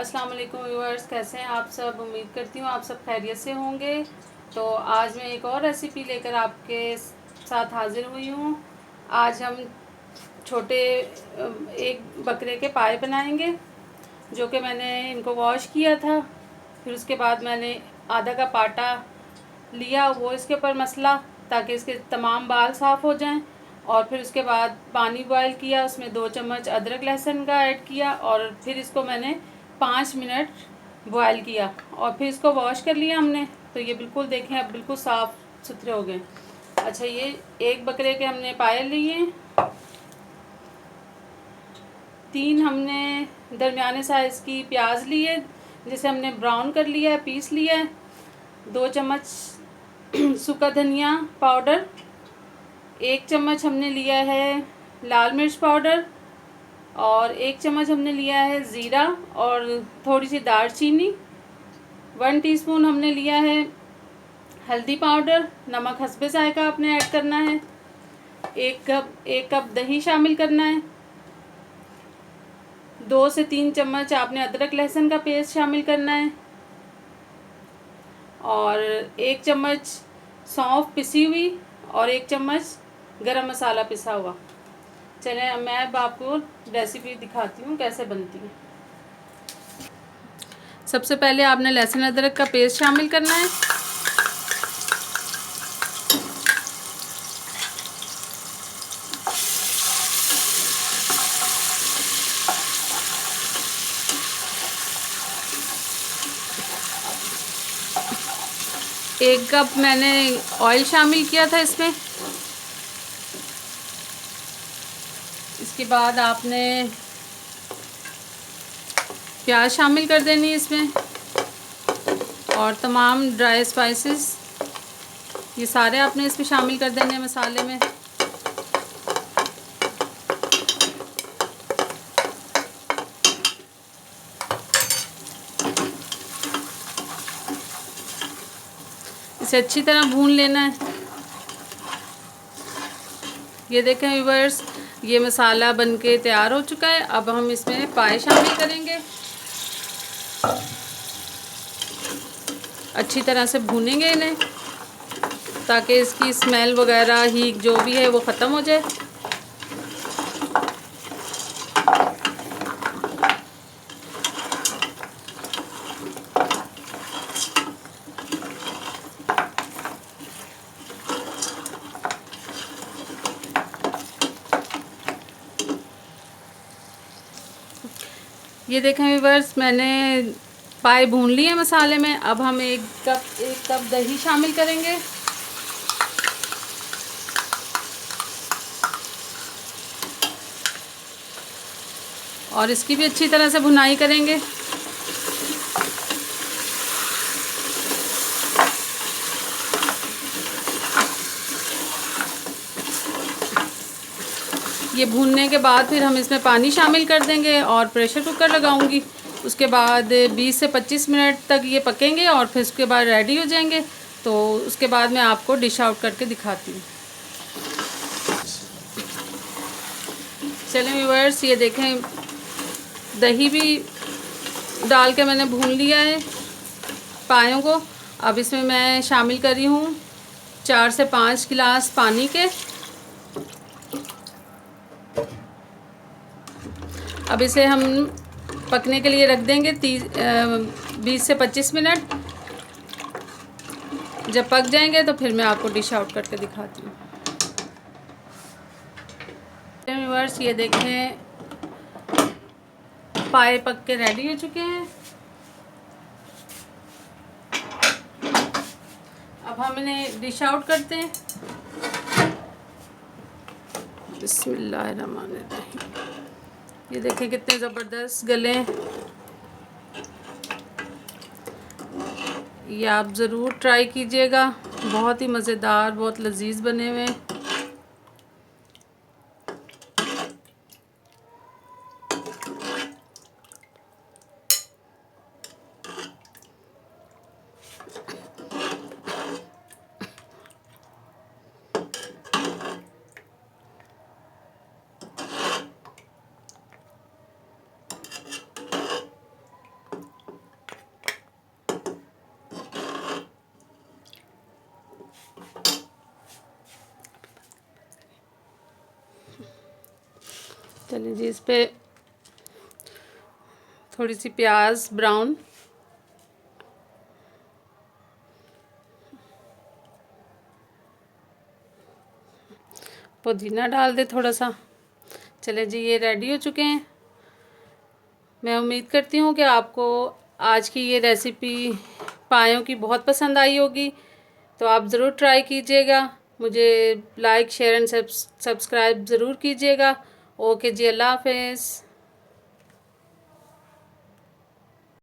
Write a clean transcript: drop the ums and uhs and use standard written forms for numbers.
अस्सलाम वालेकुम व्यूअर्स, कैसे हैं आप सब। उम्मीद करती हूँ आप सब खैरियत से होंगे। तो आज मैं एक और रेसिपी लेकर आपके साथ हाज़िर हुई हूँ। आज हम छोटे एक बकरे के पाए बनाएंगे, जो कि मैंने इनको वॉश किया था। फिर उसके बाद मैंने आधा का पाटा लिया, वो इसके ऊपर मसला, ताकि इसके तमाम बाल साफ़ हो जाएं। और फिर उसके बाद पानी बॉयल किया, उसमें 2 चम्मच अदरक लहसुन का ऐड किया और फिर इसको मैंने 5 मिनट बॉयल किया और फिर इसको वॉश कर लिया हमने। तो ये बिल्कुल देखें, अब बिल्कुल साफ़ सुथरे हो गए। अच्छा, ये एक बकरे के हमने पाए लिए। 3 हमने दरमियाने साइज़ की प्याज लिए, जिसे हमने ब्राउन कर लिया है, पीस लिया है। 2 चम्मच सूखा धनिया पाउडर, 1 चम्मच हमने लिया है लाल मिर्च पाउडर और 1 चम्मच हमने लिया है ज़ीरा और थोड़ी सी दालचीनी। 1 टीस्पून हमने लिया है हल्दी पाउडर। नमक हस्बे जायका आपने ऐड करना है। 1 कप दही शामिल करना है। 2 से 3 चम्मच आपने अदरक लहसुन का पेस्ट शामिल करना है और 1 चम्मच सौंफ पिसी हुई और 1 चम्मच गरम मसाला पिसा हुआ। चलें, मैं अब आपको रेसिपी दिखाती हूँ कैसे बनती है। सबसे पहले आपने लहसुन अदरक का पेस्ट शामिल करना है। एक कप मैंने ऑयल शामिल किया था इसमें। इसके बाद आपने प्याज शामिल कर देनी है इसमें और तमाम ड्राई स्पाइसेस, ये सारे आपने इसमें शामिल कर देने हैं मसाले में। इसे अच्छी तरह भून लेना है। ये देखें व्यूअर्स, ये मसाला बनके तैयार हो चुका है। अब हम इसमें पाए शामिल करेंगे। अच्छी तरह से भूनेंगे इन्हें, ताकि इसकी स्मेल वगैरह ही जो भी है वो ख़त्म हो जाए। ये देखें व्यूअर्स, मैंने पाए भून लिए मसाले में। अब हम एक कप दही शामिल करेंगे और इसकी भी अच्छी तरह से भुनाई करेंगे। ये भूनने के बाद फिर हम इसमें पानी शामिल कर देंगे और प्रेशर कुकर लगाऊंगी। उसके बाद 20 से 25 मिनट तक ये पकेंगे और फिर उसके बाद रेडी हो जाएंगे। तो उसके बाद मैं आपको डिश आउट करके दिखाती हूँ। चलें व्यूअर्स, ये देखें, दही भी डाल के मैंने भून लिया है पायों को। अब इसमें मैं शामिल कर रही हूँ 4 से 5 गिलास पानी के। अब इसे हम पकने के लिए रख देंगे 20 से 25 मिनट। जब पक जाएंगे तो फिर मैं आपको डिश आउट करके दिखाती हूँ। व्यूअर्स, ये देखें, पाए पक के रेडी हो चुके हैं। अब हम इन्हें डिश आउट करते हैं। बिस्मिल्लाहिर्रहमानिर्रहीम। ये देखें कितने ज़बरदस्त गले। ये आप ज़रूर ट्राई कीजिएगा, बहुत ही मज़ेदार, बहुत लजीज बने हुए हैं। चलिए जी, इस पे थोड़ी सी प्याज ब्राउन, पुदीना डाल दे थोड़ा सा। चले जी, ये रेडी हो चुके हैं। मैं उम्मीद करती हूँ कि आपको आज की ये रेसिपी पायों की बहुत पसंद आई होगी। तो आप ज़रूर ट्राई कीजिएगा। मुझे लाइक शेयर एंड सब्सक्राइब ज़रूर कीजिएगा। ओके जी, अल्लाह हाफिज़।